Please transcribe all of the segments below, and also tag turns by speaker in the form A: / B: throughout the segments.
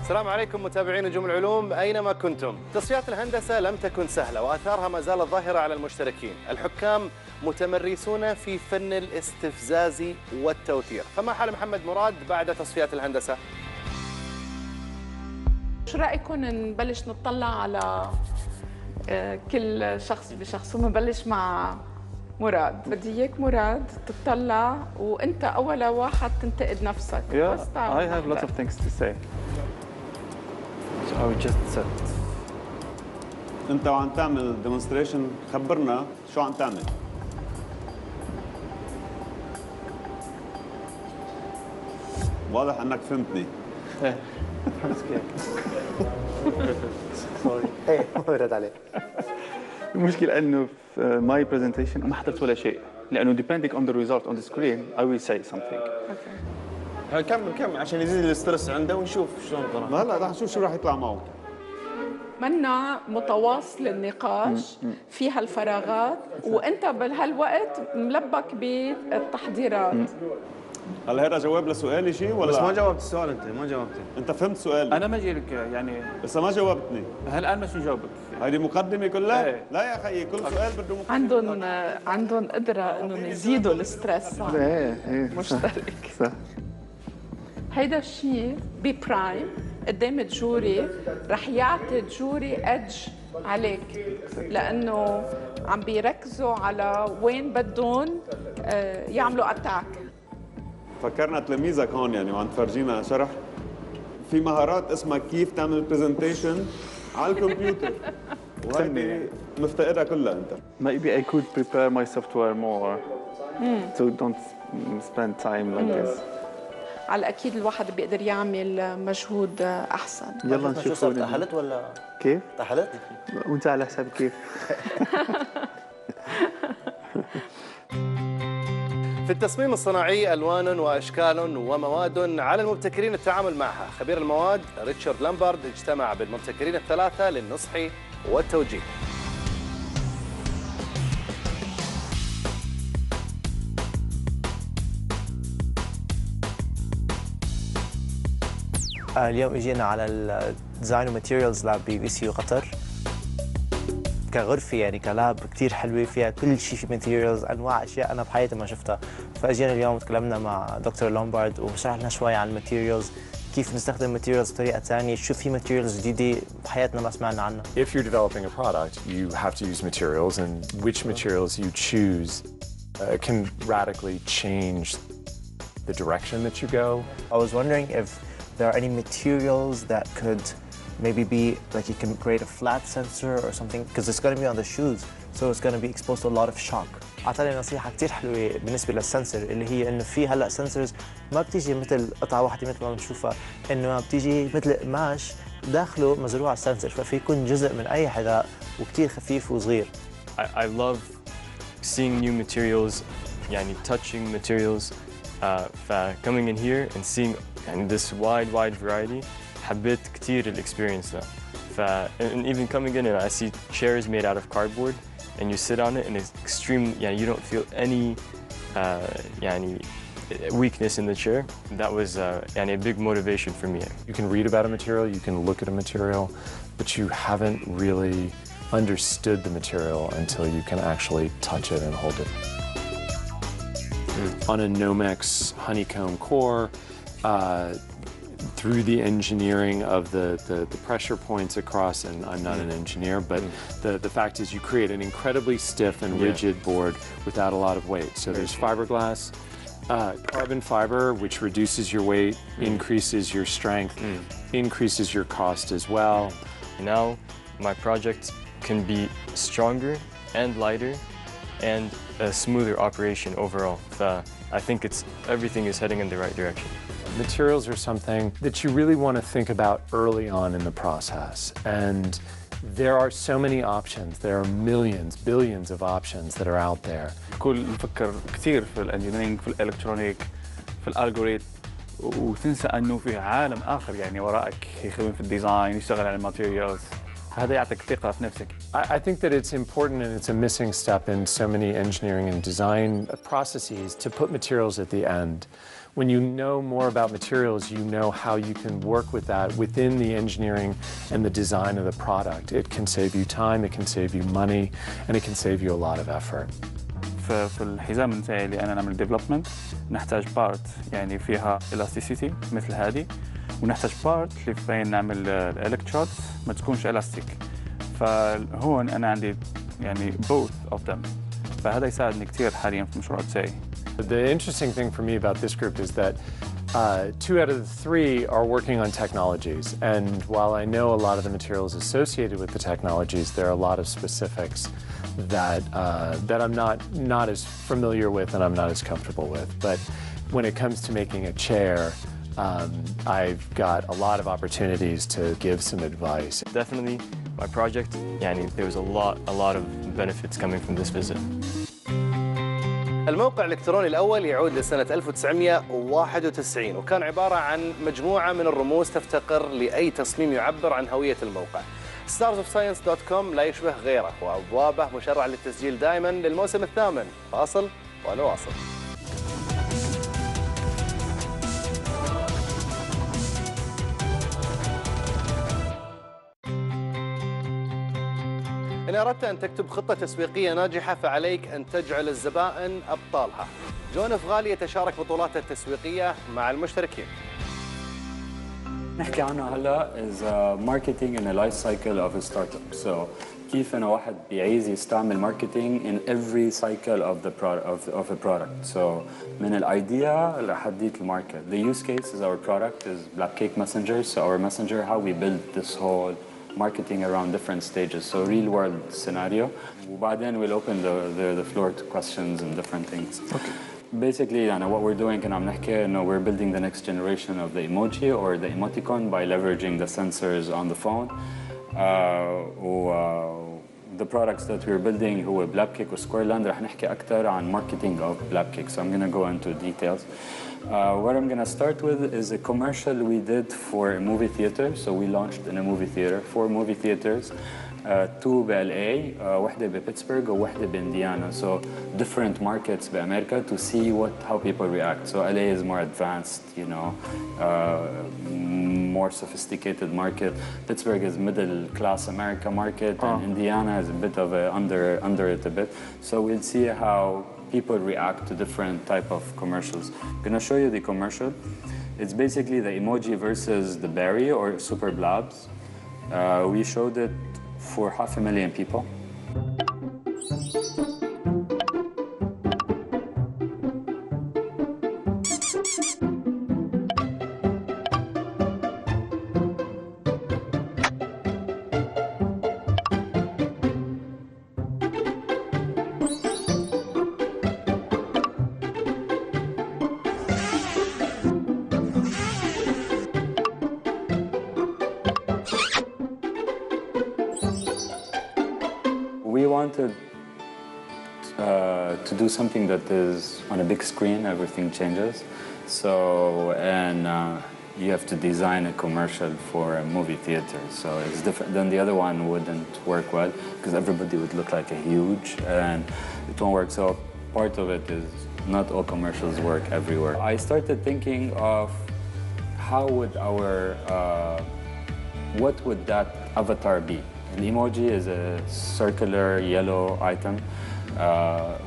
A: السلام عليكم متابعين نجوم العلوم أينما كنتم. تصفيات الهندسة لم تكن سهلة وآثارها ما زالت ظاهرة على المشتركين. الحكام متمرسون في فن الاستفزاز والتوتير. فما حال محمد مراد بعد تصفيات الهندسة؟
B: شو رأيكم نبلش نطلع على كل شخص بشخص؟ ونبلش مع مراد. بدي اياك مراد تطلع وانت اول واحد تنتقد نفسك.
C: I have lots of things to say. So I would just sit.
D: انت وعم تعمل ديمونستريشن خبرنا شو عم تعمل. واضح انك فهمتني.
C: ايه سوري.
A: ايه ما برد عليك.
C: المشكلة انه في ماي برزنتيشن ما حضرت ولا شيء لانه depending on the result on the screen I will say something.
E: كمل عشان يزيد الاسترس عنده ونشوف شلون طلع.
D: هلا رح نشوف شو راح يطلع معه.
B: منا متواصل النقاش فيها الفراغات وانت بهالوقت ملبك بالتحضيرات.
D: هلا هذا جواب لسؤالي شيء ولا؟
E: بس ما جاوبت السؤال انت جاوبته.
D: انت فهمت سؤالي.
C: انا ما جاي لك يعني
D: بس ما جاوبتني.
C: الان مش جاوبك.
D: هيدي مقدمة كلها؟
C: ايه.
D: لا يا اخي كل سؤال بده مقدمة.
B: عندهم قدرة انهم يزيدوا الستريس.
C: ايه
B: مشترك.
C: صح.
B: هيدا الشيء ببرايم قدام الجوري رح يعطي الجوري ادج عليك لانه عم بيركزوا على وين بدهم يعملوا اتاك.
D: فكرنا تلاميذك هون يعني وعم تفرجينا شرح. في مهارات اسمها كيف تعمل برزنتيشن على الكمبيوتر. وهيدي مفتقدها كلها انت.
C: Maybe I could prepare my software more. So don't spend time like this.
B: على الأكيد الواحد بيقدر يعمل مجهود أحسن.
C: يلا نشوف.
A: تأهلت ولا
C: كيف؟
A: تأهلت؟
C: وانت على حساب كيف؟
A: في التصميم الصناعي ألوان وأشكال ومواد على المبتكرين التعامل معها. خبير المواد ريتشارد لامبارد اجتمع بالمبتكرين الثلاثة للنصح والتوجيه.
F: اليوم اجينا على الديزاين وماتيريالز لاب بي سي قطر. كغرفه يعني كلاب كثير حلوه فيها كل شيء في ماتيريالز انواع اشياء انا بحياتي ما شفتها. فاجينا اليوم تكلمنا مع دكتور لومبارد وشرح لنا شوي عن الماتيريالز كيف نستخدم ماتيريالز بطريقه ثانيه شو في ماتيريالز جديده بحياتنا ما سمعنا عنها.
G: If you're developing a product you have to use materials and which materials you choose can radically change the direction that you go.
F: I was wondering if there are any materials that could maybe be like you can create a flat sensor or something because it's going to be on the shoes so it's going to be exposed to a lot of shock. أعطاني نصيحة كتير حلوة بالنسبة للسنسر اللي هي إنه في هلا سنسرز ما بتيجي مثل قطعة واحدة مثل ما بنشوفها إنه بتيجي مثل قماش داخله مزروع السنسر ففي يكون جزء من أي حذاء وكتير خفيف وصغير.
H: I love seeing new materials يعني touching materials coming in here and seeing and this wide variety. حبيت كتير الاكسبيرينس ده. And even coming in and I see chairs made out of cardboard and you sit on it and it's extreme يعني you don't feel any يعني weakness in the chair. That was يعني a big motivation for me.
G: You can read about a material, you can look at a material, but you haven't really understood the material until you can actually touch it and hold it. On a Nomex honeycomb core, through the engineering of the pressure points across, and I'm not an engineer, but the fact is you create an incredibly stiff and rigid board without a lot of weight. So there's fiberglass, carbon fiber, which reduces your weight, increases your strength, increases your cost as well.
H: Now my project can be stronger and lighter and a smoother operation overall. I think everything is heading in the right direction.
G: Materials are something that you really want to think about early on in the process. And there are so many options. There are millions, billions of options that are out there.
C: كل نفكر كثير في الانجينيرينج في الالكترونيك في الالجوريثم وتنسى انه في عالم اخر يعني وراءك يخدم في الديزاين يشتغل على الماتيريالز. هذا يعطيك ثقة في نفسك.
G: I think that it's important and it's a missing step in so many engineering and design processes to put materials at the end. when you know more about materials, you know how you can work with that within the engineering and the design of the product. It can save you time, it can save you money, and it can save you a lot of effort.
C: في الحزام المثالي اللي انا نعمل ديفلوبمنت نحتاج بارت يعني فيها elasticity مثل هذه، ونحتاج بارت اللي فين نعمل الالكترودز ما تكونش elastic. فهون انا عندي يعني both of them، فهذا يساعدني كثير حاليا في مشروع التاي.
G: The interesting thing for me about this group is that 2 out of the 3 are working on technologies, and while I know a lot of the materials associated with the technologies, there are a lot of specifics that that I'm not as familiar with and I'm not as comfortable with. But when it comes to making a chair, I've got a lot of opportunities to give some advice.
H: Definitely, my project, there was a lot of benefits coming from this visit.
A: الموقع الإلكتروني الأول يعود لسنة 1991 وكان عبارة عن مجموعة من الرموز تفتقر لأي تصميم يعبر عن هوية الموقع. starsofscience.com لا يشبه غيره وأبوابه مشرعة للتسجيل دائما للموسم الثامن. فاصل ونواصل. إن أردت أن تكتب خطة تسويقية ناجحة فعليك أن تجعل الزبائن أبطالها. جون فغالي يتشارك بطولاته التسويقية مع المشتركين.
I: نحكي عنه هلا is marketing in a life cycle of a startup. So كيف أنا واحد بيعيز يستعمل marketing in every cycle of a product. So من الidea لحديت الماركت. The use case is our product is Black Cake Messenger. So our messenger, how we build this whole marketing around different stages. So real world scenario. وبعدين we'll open the floor to questions and different things. Okay. Basically, what we're doing and I'm نحكي إنه we're building the next generation of the emoji or the emoticon by leveraging the sensors on the phone. The products that we're building هو Black Cake و Squareland. رح نحكي أكتر عن marketing of Black Cake. So I'm going to go into details. What I'm going to start with is a commercial we did for a movie theater. So we launched in a movie theater, 4 movie theaters, 2 ب-LA, واحدة ب-Pittsburgh وواحدة ب-Indiana. So different markets بأمريكا to see how people react. So LA is more advanced, more sophisticated market. Pittsburgh is middle class America market, and Indiana is a bit of under it a bit. So we'll see how people react to different type of commercials. I'm gonna show you the commercial. It's basically the emoji versus the berry or super blobs. We showed it for 500,000 people. We wanted to do something that is on a big screen, everything changes. So, you have to design a commercial for a movie theater. So it's different than the other one wouldn't work well because everybody would look like a huge and it won't work. So part of it is not all commercials work everywhere. I started thinking of how would what would that avatar be? The emoji is a circular yellow item.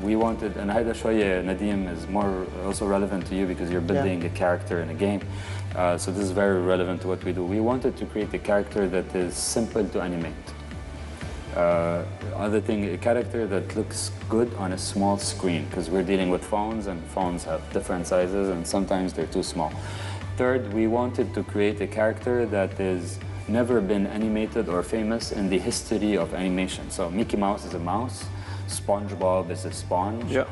I: We wanted, and هيدا شوية Nadim is more also relevant to you because you're building a character in a game. So this is very relevant to what we do. We wanted to create a character that is simple to animate. Other thing, a character that looks good on a small screen because we're dealing with phones and phones have different sizes and sometimes they're too small. Third, we wanted to create a character that is never been animated or famous in the history of animation. So Mickey Mouse is a mouse, SpongeBob is a sponge. Yeah.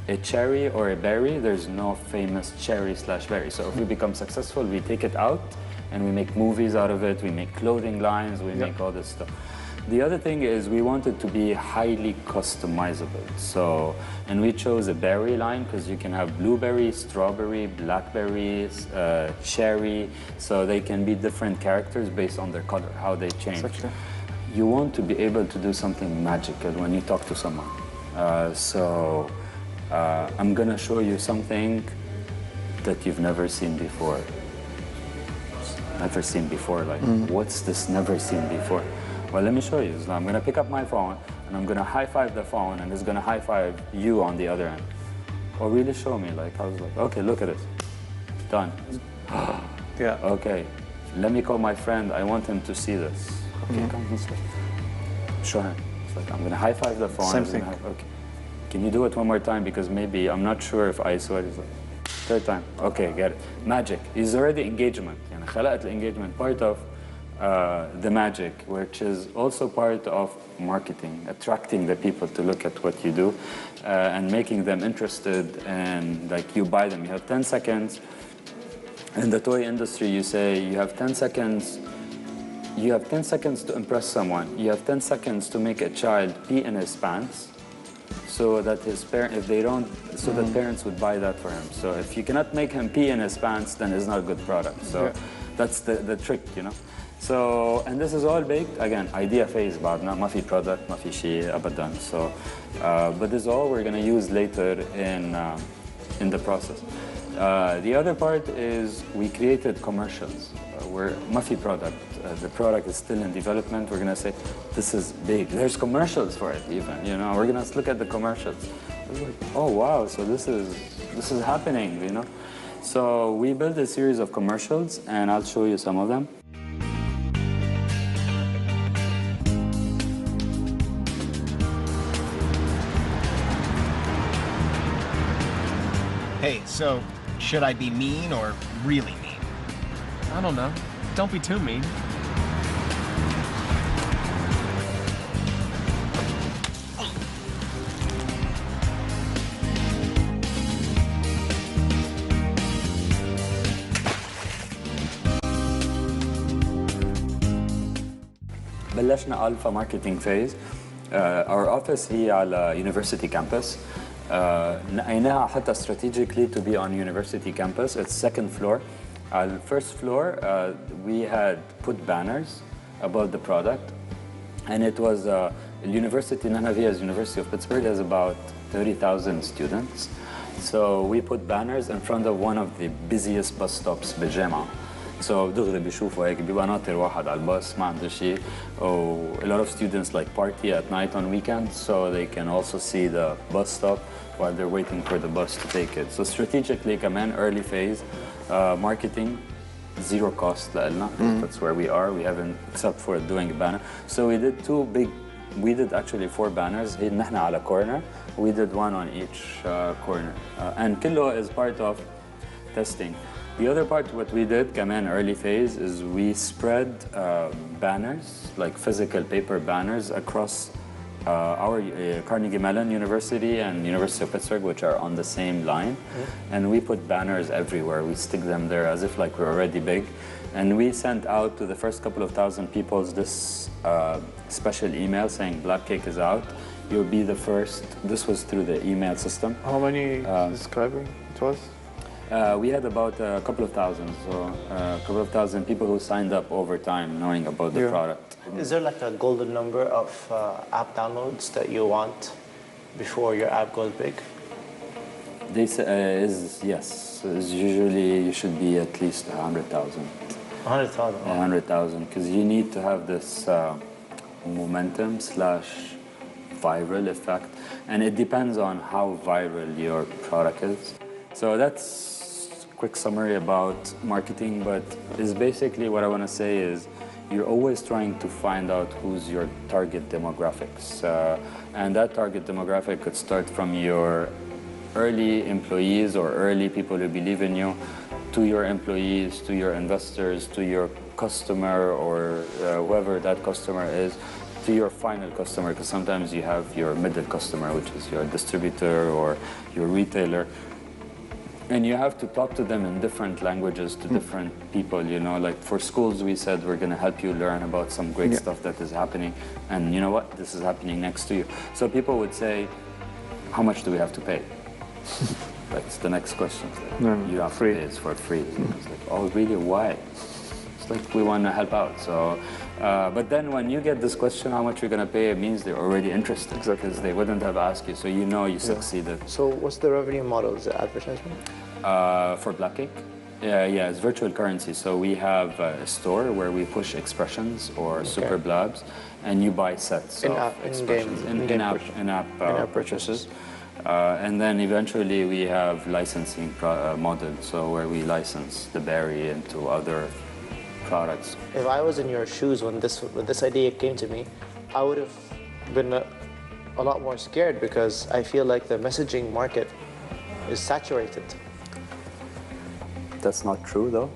I: A cherry or a berry, there's no famous cherry/berry. So if we become successful, we take it out and we make movies out of it, we make clothing lines, we make all this stuff. The other thing is we wanted to be highly customizable. So, and we chose a berry line because you can have blueberry, strawberry, blackberries, cherry. So they can be different characters based on their color, how they change. Exactly. You want to be able to do something magical when you talk to someone. I'm gonna show you something that you've never seen before. Never seen before, like, what's this never seen before? Well, let me show you. So I'm going to pick up my phone, and I'm going to high-five the phone, and it's going to high-five you on the other end. Or really show me, like, I was like, okay, look at it. Done.
C: Yeah.
I: Okay, let me call my friend. I want him to see this. Okay, come this way. Show him. It's like, I'm going to high-five the phone.
C: Same thing.
I: Okay. Can you do it one more time? Because maybe, I'm not sure if I saw it. It's like, third time. Okay, get it. Magic. Is already engagement. يعني خلقت الengagement part of the magic, which is also part of marketing, attracting the people to look at what you do and making them interested, and like you buy them. You have 10 seconds. In the toy industry, you say you have 10 seconds. You have 10 seconds to impress someone. You have 10 seconds to make a child pee in his pants, so that his if they don't, so that parents would buy that for him. So if you cannot make him pee in his pants, then it's not a good product. So that's the trick, you know. So, and this is all baked, again, idea phase بعدنا, ما في product, ما في شيء أبدا. So, but this is all we're going to use later in the process. The other part is we created commercials. We're ما في product. The product is still in development. We're going to say, this is big. There's commercials for it even, you know. We're going to look at the commercials. It's like, oh, wow, so this is happening, you know. So we built a series of commercials, and I'll show you some of them.
J: Hey, so should I be mean or really mean?
K: I don't know. Don't be too mean.
I: بلشنا alpha marketing phase. Our office هي على university campus. نقيناها حتى strategically to be on university campus. It's second floor. On the first floor, we had put banners about the product, and it was the university نحن فيها is University of Pittsburgh has about 30,000 students. So we put banners in front of one of the busiest bus stops بالجامعة. So دغري بيشوفوا هيك بيبقى ناطر واحد على الباص ما عنده شيء. A lot of students like party at night on weekends, so they can also see the bus stop while they're waiting for the bus to take it. So strategically كمان early phase marketing, zero cost لنا. That's where we are. We haven't, except for doing a banner. So we did actually 4 banners. نحن على corner. We did one on each corner. And كله is part of testing. The other part, what we did, كمان early phase, is we spread banners, like physical paper banners, across our Carnegie Mellon University and University of Pittsburgh, which are on the same line. And we put banners everywhere. We stick them there as if like we're already big. And we sent out to the first couple of thousand people this special email saying Black Cake is out. You'll be the first. This was through the email system.
C: How many subscribers it was?
I: We had about a couple of thousand, so a couple of thousand people who signed up over time knowing about the product.
F: Is there like a golden number of app downloads that you want before your app goes big?
I: They say, yes. Usually you should be at least 100,000.
F: 100,000?
I: 100,000, because you need to have this momentum / viral effect. And it depends on how viral your product is. So that's a quick summary about marketing, but is basically what I want to say is you're always trying to find out who's your target demographics. And that target demographic could start from your early employees or early people who believe in you, to your employees, to your investors, to your customer or whoever that customer is, to your final customer, because sometimes you have your middle customer, which is your distributor or your retailer. And you have to talk to them in different languages to different people, you know. Like for schools, we said we're going to help you learn about some great stuff that is happening. And you know what? This is happening next to you. So people would say, how much do we have to pay? That's the next question. You have free. To pay. It's for free. It's like, oh, really? Why? It's like we want to help out. So, but then when you get this question, how much you're going to pay, it means they're already interested. Exactly. Because they wouldn't have asked you. So you know you succeeded.
F: So what's the revenue model? Is it advertisement?
I: For Black Cake? Yeah, it's virtual currency. So we have a store where we push expressions or super blobs, and you buy sets of expressions, in-app purchases. And then eventually we have licensing model, so where we license the berry into other products.
F: If I was in your shoes when this idea came to me, I would have been a lot more scared because I feel like the messaging market is saturated.
I: That's not true, though.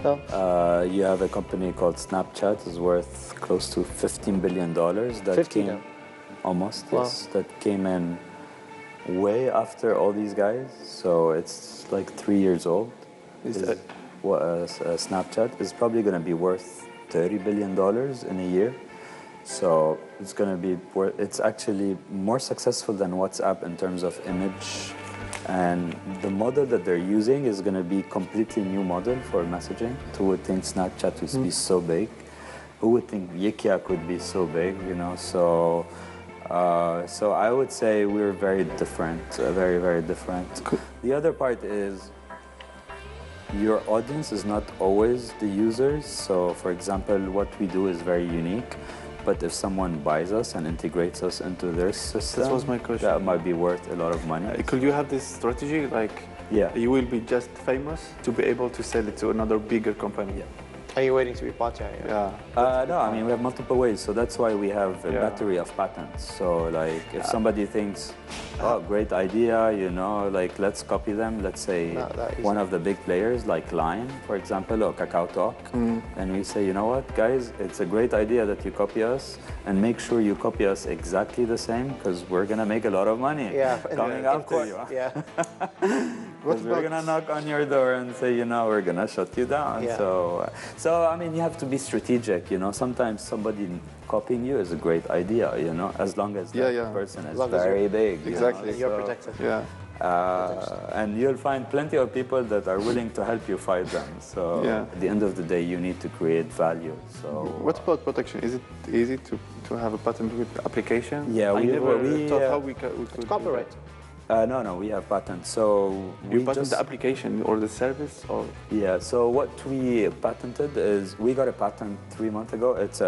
F: No.
I: You have a company called Snapchat is worth close to $15 billion. That
F: 50
I: came
F: now.
I: almost,
F: Wow.
I: yes. That came in way after all these guys. So it's like 3 years old. Snapchat is probably going to be worth $30 billion in a year. So it's going to be it's actually more successful than WhatsApp in terms of image. And the model that they're using is going to be completely new model for messaging. Who would think Snapchat would be so big? Who would think Yikia could be so big? You know, so I would say we're very different, very, very different. The other part is your audience is not always the users. So, for example, what we do is very unique. But if someone buys us and integrates us into their system,
C: This was my question.
I: That might be worth a lot of money.
C: Could you have this strategy, like you will be just famous to be able to sell it to another bigger company?
I: Yeah.
F: Are you waiting to be bought?
I: No, I mean, we have multiple ways. So that's why we have a battery of patents. So like if somebody thinks, oh, great idea, you know, like let's copy them. Let's say one of the big players like Line, for example, or Kakao Talk. And we say, you know what, guys, it's a great idea that you copy us and make sure you copy us exactly the same because we're going to make a lot of money coming after you. Because we're going to knock on your door and say, you know, we're going to shut you down. So, I mean, you have to be strategic, you know. Sometimes somebody copying you is a great idea, you know, as long as that person is very big.
C: Exactly.
F: You're protected.
I: And you'll find plenty of people that are willing to help you fight them. So at the end of the day, you need to create value. So
C: what about protection? Is it easy to have a patent with application?
I: Yeah,
C: I never thought how we could
F: copyright.
I: No, we have patents. So
C: you patent the application or the service, or
I: So what we patented is we got a patent 3 months ago. It's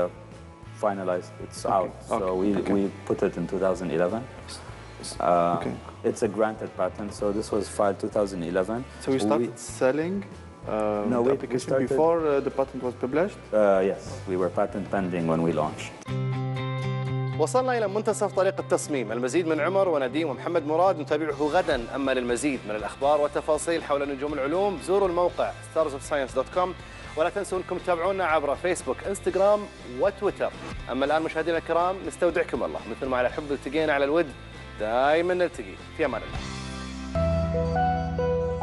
I: finalized. It's out. So we put it in 2011. It's a granted patent. So this was filed 2011.
C: So you started selling the application before the patent was published?
I: Yes, we were patent pending when we launched.
A: وصلنا إلى منتصف طريق التصميم. المزيد من عمر ونديم ومحمد مراد نتابعه غدا. أما للمزيد من الأخبار والتفاصيل حول نجوم العلوم زوروا الموقع starsofscience.com، ولا تنسوا أنكم تتابعونا عبر فيسبوك، انستغرام وتويتر. أما الآن مشاهدينا الكرام نستودعكم الله، مثل ما على الحب التقينا على الود دائما نلتقي. في أمان الله.